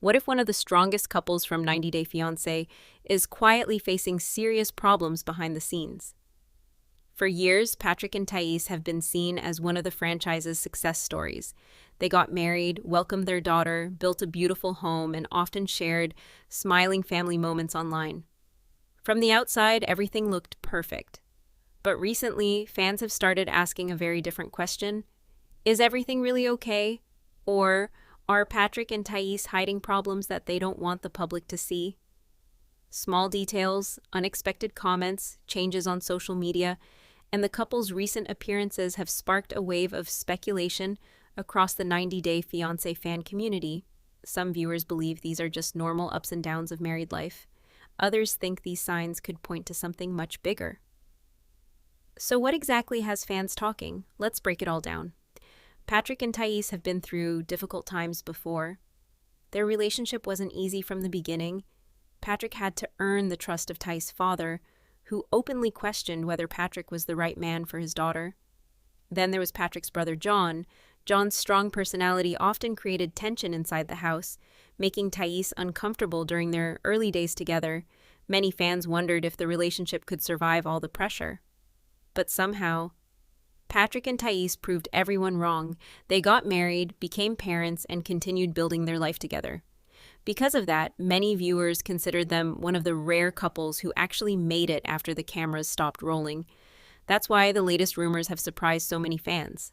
What if one of the strongest couples from 90 Day Fiancé is quietly facing serious problems behind the scenes? For years, Patrick and Thais have been seen as one of the franchise's success stories. They got married, welcomed their daughter, built a beautiful home, and often shared smiling family moments online. From the outside, everything looked perfect. But recently, fans have started asking a very different question. Is everything really okay? Or are Patrick and Thais hiding problems that they don't want the public to see? Small details, unexpected comments, changes on social media, and the couple's recent appearances have sparked a wave of speculation across the 90 Day Fiancé fan community. Some viewers believe these are just normal ups and downs of married life. Others think these signs could point to something much bigger. So what exactly has fans talking? Let's break it all down. Patrick and Thais have been through difficult times before. Their relationship wasn't easy from the beginning. Patrick had to earn the trust of Thais' father, who openly questioned whether Patrick was the right man for his daughter. Then there was Patrick's brother John. John's strong personality often created tension inside the house, making Thais uncomfortable during their early days together. Many fans wondered if the relationship could survive all the pressure. But somehow, Patrick and Thais proved everyone wrong. They got married, became parents, and continued building their life together. Because of that, many viewers considered them one of the rare couples who actually made it after the cameras stopped rolling. That's why the latest rumors have surprised so many fans.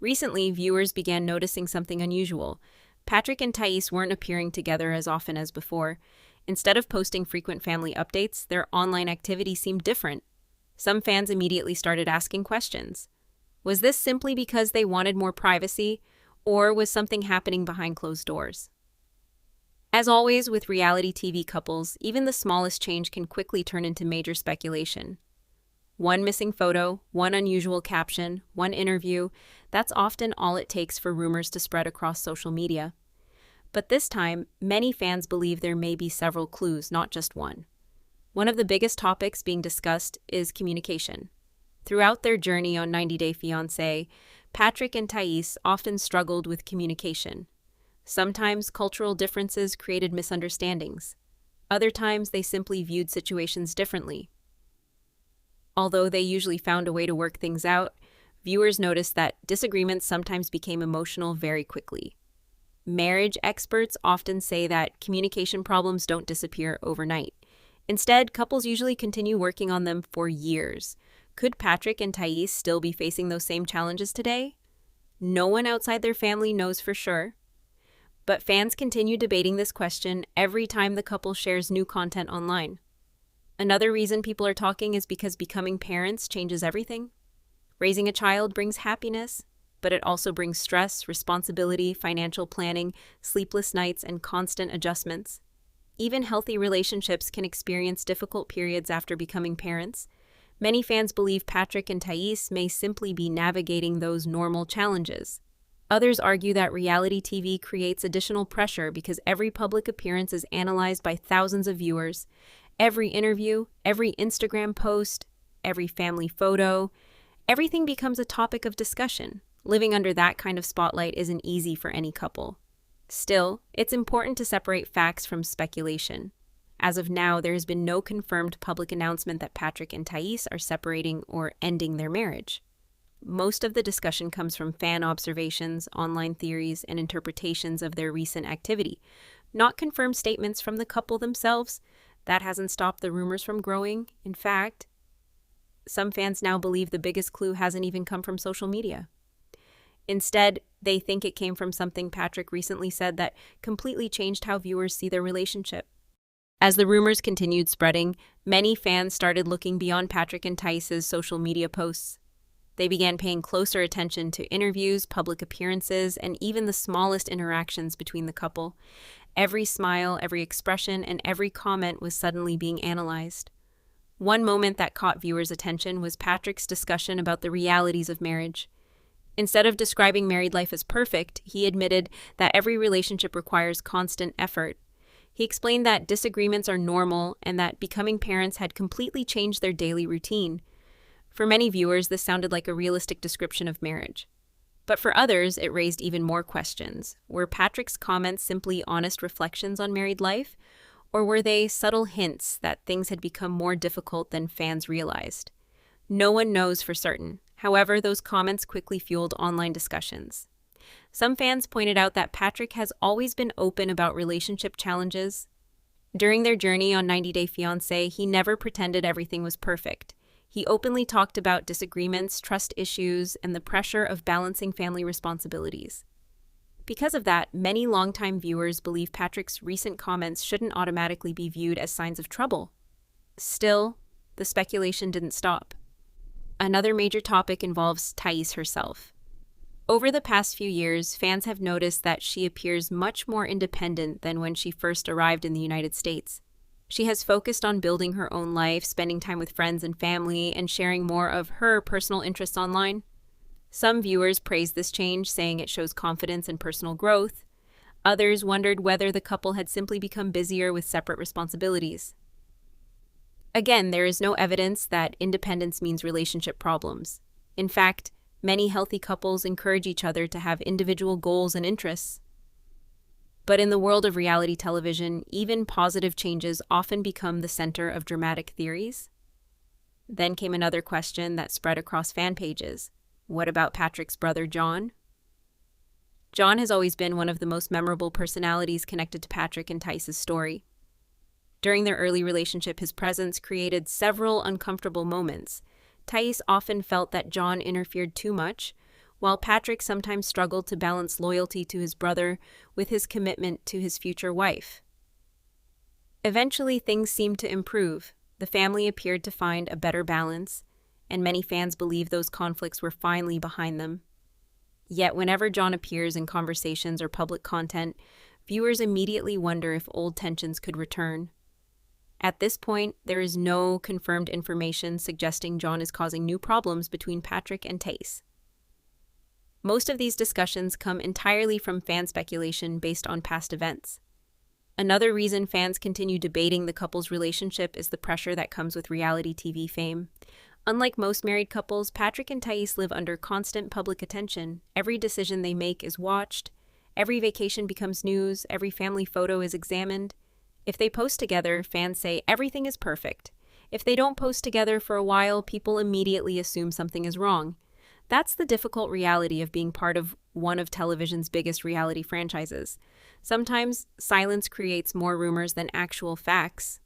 Recently, viewers began noticing something unusual. Patrick and Thais weren't appearing together as often as before. Instead of posting frequent family updates, their online activity seemed different. Some fans immediately started asking questions. Was this simply because they wanted more privacy, or was something happening behind closed doors? As always with reality TV couples, even the smallest change can quickly turn into major speculation. One missing photo, one unusual caption, one interview, that's often all it takes for rumors to spread across social media. But this time, many fans believe there may be several clues, not just one. One of the biggest topics being discussed is communication. Throughout their journey on 90 Day Fiancé, Patrick and Thais often struggled with communication. Sometimes cultural differences created misunderstandings. Other times they simply viewed situations differently. Although they usually found a way to work things out, viewers noticed that disagreements sometimes became emotional very quickly. Marriage experts often say that communication problems don't disappear overnight. Instead, couples usually continue working on them for years. Could Patrick and Thais still be facing those same challenges today? No one outside their family knows for sure. But fans continue debating this question every time the couple shares new content online. Another reason people are talking is because becoming parents changes everything. Raising a child brings happiness, but it also brings stress, responsibility, financial planning, sleepless nights, and constant adjustments. Even healthy relationships can experience difficult periods after becoming parents. Many fans believe Patrick and Thais may simply be navigating those normal challenges. Others argue that reality TV creates additional pressure because every public appearance is analyzed by thousands of viewers. Every interview, every Instagram post, every family photo, everything becomes a topic of discussion. Living under that kind of spotlight isn't easy for any couple. Still, it's important to separate facts from speculation. As of now, there has been no confirmed public announcement that Patrick and Thais are separating or ending their marriage. Most of the discussion comes from fan observations, online theories, and interpretations of their recent activity, not confirmed statements from the couple themselves. That hasn't stopped the rumors from growing. In fact, some fans now believe the biggest clue hasn't even come from social media. Instead, they think it came from something Patrick recently said that completely changed how viewers see their relationship. As the rumors continued spreading, many fans started looking beyond Patrick and Thais' social media posts. They began paying closer attention to interviews, public appearances, and even the smallest interactions between the couple. Every smile, every expression, and every comment was suddenly being analyzed. One moment that caught viewers' attention was Patrick's discussion about the realities of marriage. Instead of describing married life as perfect, he admitted that every relationship requires constant effort. He explained that disagreements are normal and that becoming parents had completely changed their daily routine. For many viewers, this sounded like a realistic description of marriage. But for others, it raised even more questions. Were Patrick's comments simply honest reflections on married life, or were they subtle hints that things had become more difficult than fans realized? No one knows for certain. However, those comments quickly fueled online discussions. Some fans pointed out that Patrick has always been open about relationship challenges. During their journey on 90 Day Fiancé, he never pretended everything was perfect. He openly talked about disagreements, trust issues, and the pressure of balancing family responsibilities. Because of that, many longtime viewers believe Patrick's recent comments shouldn't automatically be viewed as signs of trouble. Still, the speculation didn't stop. Another major topic involves Thais herself. Over the past few years, fans have noticed that she appears much more independent than when she first arrived in the United States. She has focused on building her own life, spending time with friends and family, and sharing more of her personal interests online. Some viewers praised this change, saying it shows confidence and personal growth. Others wondered whether the couple had simply become busier with separate responsibilities. Again, there is no evidence that independence means relationship problems. In fact, many healthy couples encourage each other to have individual goals and interests. But in the world of reality television, even positive changes often become the center of dramatic theories. Then came another question that spread across fan pages. What about Patrick's brother, John? John has always been one of the most memorable personalities connected to Patrick and Thais' story. During their early relationship, his presence created several uncomfortable moments. Thais often felt that John interfered too much, while Patrick sometimes struggled to balance loyalty to his brother with his commitment to his future wife. Eventually, things seemed to improve. The family appeared to find a better balance, and many fans believe those conflicts were finally behind them. Yet, whenever John appears in conversations or public content, viewers immediately wonder if old tensions could return. At this point, there is no confirmed information suggesting John is causing new problems between Patrick and Thais. Most of these discussions come entirely from fan speculation based on past events. Another reason fans continue debating the couple's relationship is the pressure that comes with reality TV fame. Unlike most married couples, Patrick and Thais live under constant public attention. Every decision they make is watched. Every vacation becomes news. Every family photo is examined. If they post together, fans say everything is perfect. If they don't post together for a while, people immediately assume something is wrong. That's the difficult reality of being part of one of television's biggest reality franchises. Sometimes silence creates more rumors than actual facts.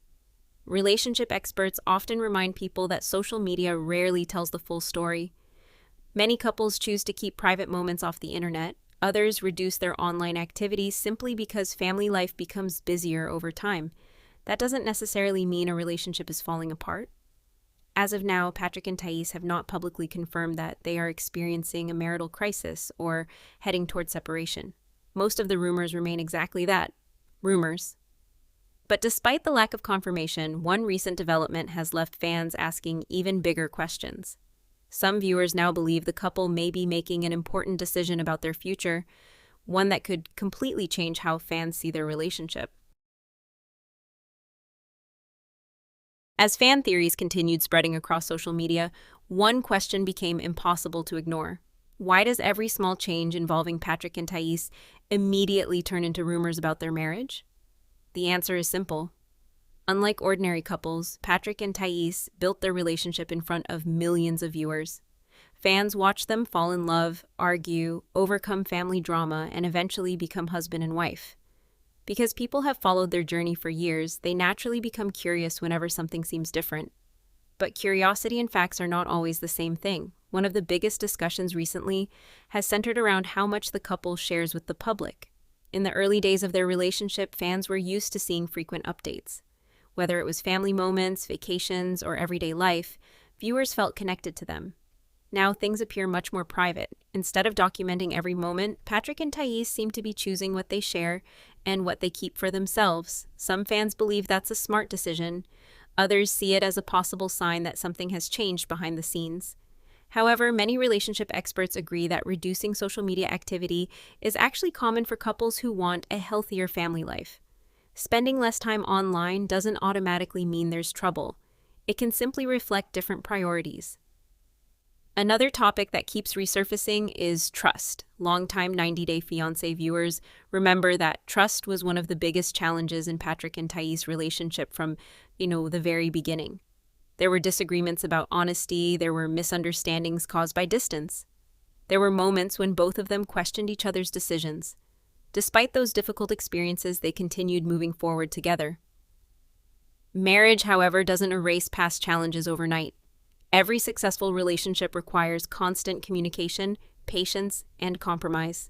Relationship experts often remind people that social media rarely tells the full story. Many couples choose to keep private moments off the internet. Others reduce their online activities simply because family life becomes busier over time. That doesn't necessarily mean a relationship is falling apart. As of now, Patrick and Thais have not publicly confirmed that they are experiencing a marital crisis or heading toward separation. Most of the rumors remain exactly that, rumors. But despite the lack of confirmation, one recent development has left fans asking even bigger questions. Some viewers now believe the couple may be making an important decision about their future, one that could completely change how fans see their relationship. As fan theories continued spreading across social media, one question became impossible to ignore. Why does every small change involving Patrick and Thais immediately turn into rumors about their marriage? The answer is simple. Unlike ordinary couples, Patrick and Thais built their relationship in front of millions of viewers. Fans watched them fall in love, argue, overcome family drama, and eventually become husband and wife. Because people have followed their journey for years, they naturally become curious whenever something seems different. But curiosity and facts are not always the same thing. One of the biggest discussions recently has centered around how much the couple shares with the public. In the early days of their relationship, fans were used to seeing frequent updates. Whether it was family moments, vacations, or everyday life, viewers felt connected to them. Now things appear much more private. Instead of documenting every moment, Patrick and Thais seem to be choosing what they share and what they keep for themselves. Some fans believe that's a smart decision. Others see it as a possible sign that something has changed behind the scenes. However, many relationship experts agree that reducing social media activity is actually common for couples who want a healthier family life. Spending less time online doesn't automatically mean there's trouble. It can simply reflect different priorities. Another topic that keeps resurfacing is trust. Longtime 90 Day Fiancé viewers remember that trust was one of the biggest challenges in Patrick and Thais' relationship from, the very beginning. There were disagreements about honesty, there were misunderstandings caused by distance. There were moments when both of them questioned each other's decisions. Despite those difficult experiences, they continued moving forward together. Marriage, however, doesn't erase past challenges overnight. Every successful relationship requires constant communication, patience, and compromise.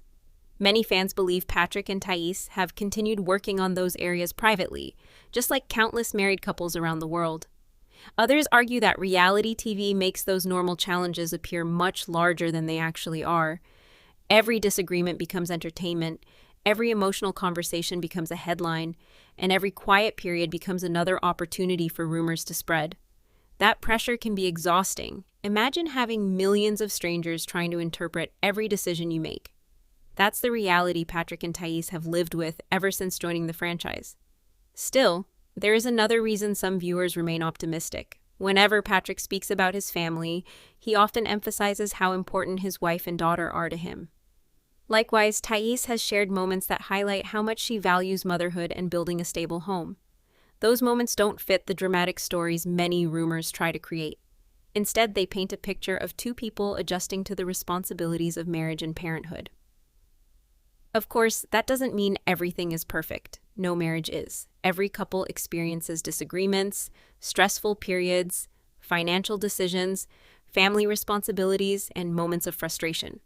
Many fans believe Patrick and Thais have continued working on those areas privately, just like countless married couples around the world. Others argue that reality TV makes those normal challenges appear much larger than they actually are. Every disagreement becomes entertainment, every emotional conversation becomes a headline, and every quiet period becomes another opportunity for rumors to spread. That pressure can be exhausting. Imagine having millions of strangers trying to interpret every decision you make. That's the reality Patrick and Thais have lived with ever since joining the franchise. Still, there is another reason some viewers remain optimistic. Whenever Patrick speaks about his family, he often emphasizes how important his wife and daughter are to him. Likewise, Thais has shared moments that highlight how much she values motherhood and building a stable home. Those moments don't fit the dramatic stories many rumors try to create. Instead, they paint a picture of two people adjusting to the responsibilities of marriage and parenthood. Of course, that doesn't mean everything is perfect. No marriage is. Every couple experiences disagreements, stressful periods, financial decisions, family responsibilities, and moments of frustration.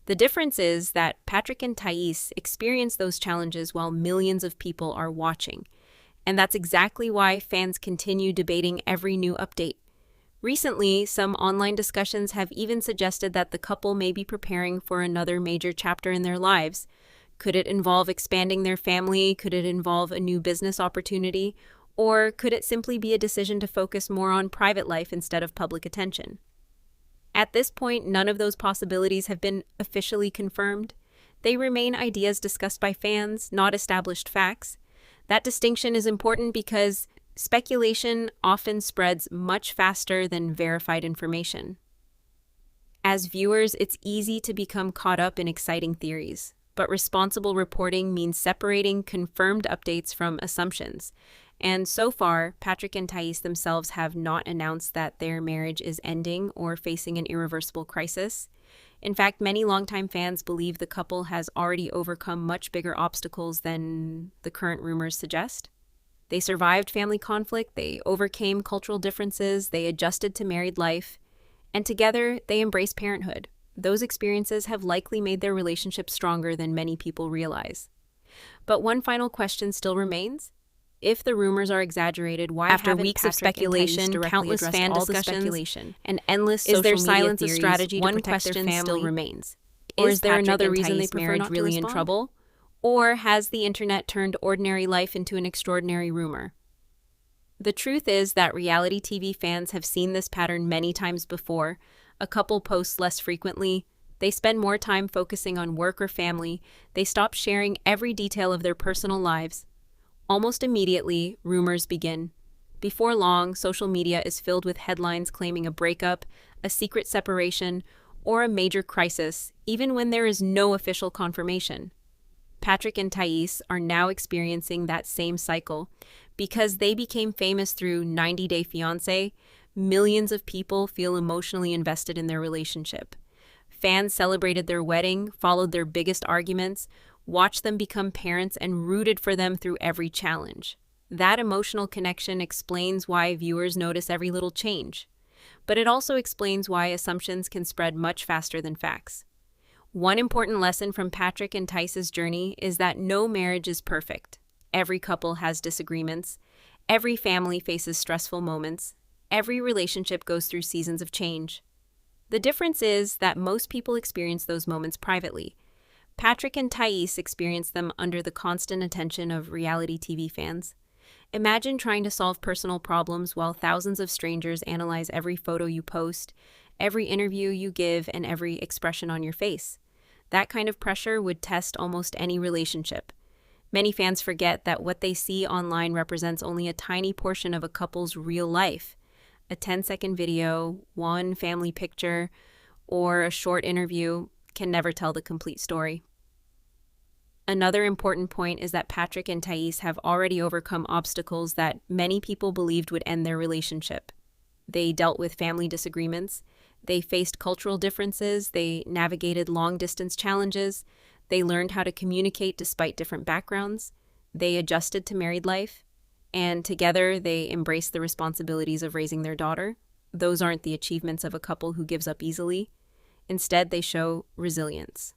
The difference is that Patrick and Thais experience those challenges while millions of people are watching. And that's exactly why fans continue debating every new update. Recently, some online discussions have even suggested that the couple may be preparing for another major chapter in their lives. Could it involve expanding their family? Could it involve a new business opportunity? Or could it simply be a decision to focus more on private life instead of public attention? At this point, none of those possibilities have been officially confirmed. They remain ideas discussed by fans, not established facts. That distinction is important because speculation often spreads much faster than verified information. As viewers, it's easy to become caught up in exciting theories, but responsible reporting means separating confirmed updates from assumptions. And so far, Patrick and Thais themselves have not announced that their marriage is ending or facing an irreversible crisis. In fact, many longtime fans believe the couple has already overcome much bigger obstacles than the current rumors suggest. They survived family conflict, they overcame cultural differences, they adjusted to married life, and together they embraced parenthood. Those experiences have likely made their relationship stronger than many people realize. But one final question still remains. If the rumors are exaggerated, why After weeks of speculation, countless fan discussions, and endless social media silence a theories, strategy to one protect their question family? still remains. Or is there Patrick another and reason they Thais' prefer marriage not to really in respond? trouble? Or has the internet turned ordinary life into an extraordinary rumor? The truth is that reality TV fans have seen this pattern many times before. A couple posts less frequently, they spend more time focusing on work or family, they stop sharing every detail of their personal lives. Almost immediately, rumors begin. Before long, social media is filled with headlines claiming a breakup, a secret separation, or a major crisis, even when there is no official confirmation. Patrick and Thais are now experiencing that same cycle. Because they became famous through 90 Day Fiancé, millions of people feel emotionally invested in their relationship. Fans celebrated their wedding, followed their biggest arguments, watched them become parents, and rooted for them through every challenge. That emotional connection explains why viewers notice every little change. But it also explains why assumptions can spread much faster than facts. One important lesson from Patrick and Thais' journey is that no marriage is perfect. Every couple has disagreements. Every family faces stressful moments. Every relationship goes through seasons of change. The difference is that most people experience those moments privately. Patrick and Thais experience them under the constant attention of reality TV fans. Imagine trying to solve personal problems while thousands of strangers analyze every photo you post, every interview you give, and every expression on your face. That kind of pressure would test almost any relationship. Many fans forget that what they see online represents only a tiny portion of a couple's real life. A 10-second video, one family picture, or a short interview can never tell the complete story. Another important point is that Patrick and Thais have already overcome obstacles that many people believed would end their relationship. They dealt with family disagreements, they faced cultural differences, they navigated long-distance challenges, they learned how to communicate despite different backgrounds, they adjusted to married life, and together they embraced the responsibilities of raising their daughter. Those aren't the achievements of a couple who gives up easily. Instead, they show resilience.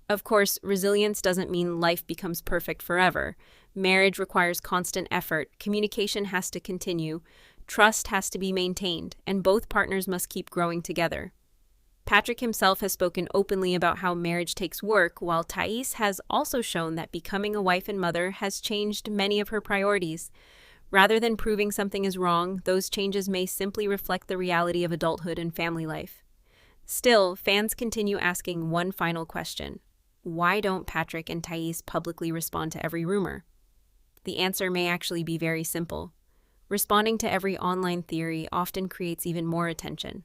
Of course, resilience doesn't mean life becomes perfect forever. Marriage requires constant effort, communication has to continue, trust has to be maintained, and both partners must keep growing together. Patrick himself has spoken openly about how marriage takes work, while Thais has also shown that becoming a wife and mother has changed many of her priorities. Rather than proving something is wrong, those changes may simply reflect the reality of adulthood and family life. Still, fans continue asking one final question. Why don't Patrick and Thais publicly respond to every rumor? The answer may actually be very simple. Responding to every online theory often creates even more attention.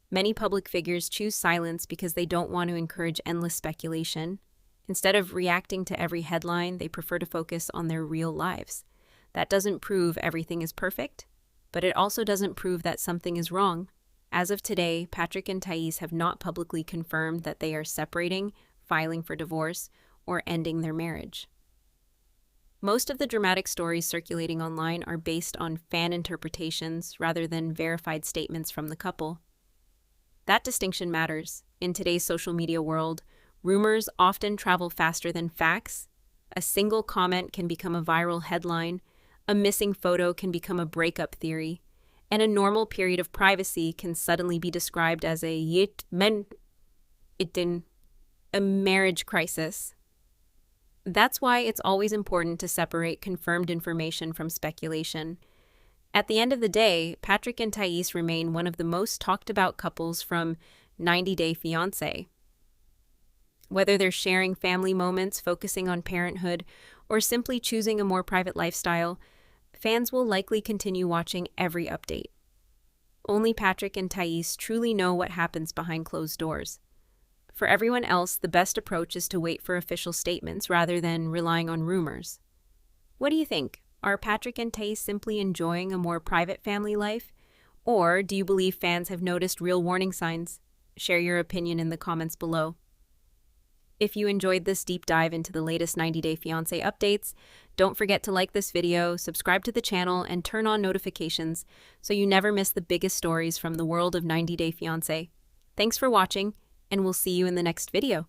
Many public figures choose silence because they don't want to encourage endless speculation. Instead of reacting to every headline, they prefer to focus on their real lives. That doesn't prove everything is perfect, but it also doesn't prove that something is wrong. As of today, Patrick and Thais have not publicly confirmed that they are separating, filing for divorce, or ending their marriage. Most of the dramatic stories circulating online are based on fan interpretations rather than verified statements from the couple. That distinction matters. In today's social media world, rumors often travel faster than facts. A single comment can become a viral headline, a missing photo can become a breakup theory, and a normal period of privacy can suddenly be described as a marriage crisis. That's why it's always important to separate confirmed information from speculation. At the end of the day, Patrick and Thais remain one of the most talked about couples from 90 Day Fiancé. Whether they're sharing family moments, focusing on parenthood, or simply choosing a more private lifestyle, fans will likely continue watching every update. Only Patrick and Thais truly know what happens behind closed doors. For everyone else, the best approach is to wait for official statements rather than relying on rumors. What do you think? Are Patrick and Thais simply enjoying a more private family life? Or do you believe fans have noticed real warning signs? Share your opinion in the comments below. If you enjoyed this deep dive into the latest 90 Day Fiancé updates, don't forget to like this video, subscribe to the channel, and turn on notifications so you never miss the biggest stories from the world of 90 Day Fiancé. Thanks for watching, and we'll see you in the next video.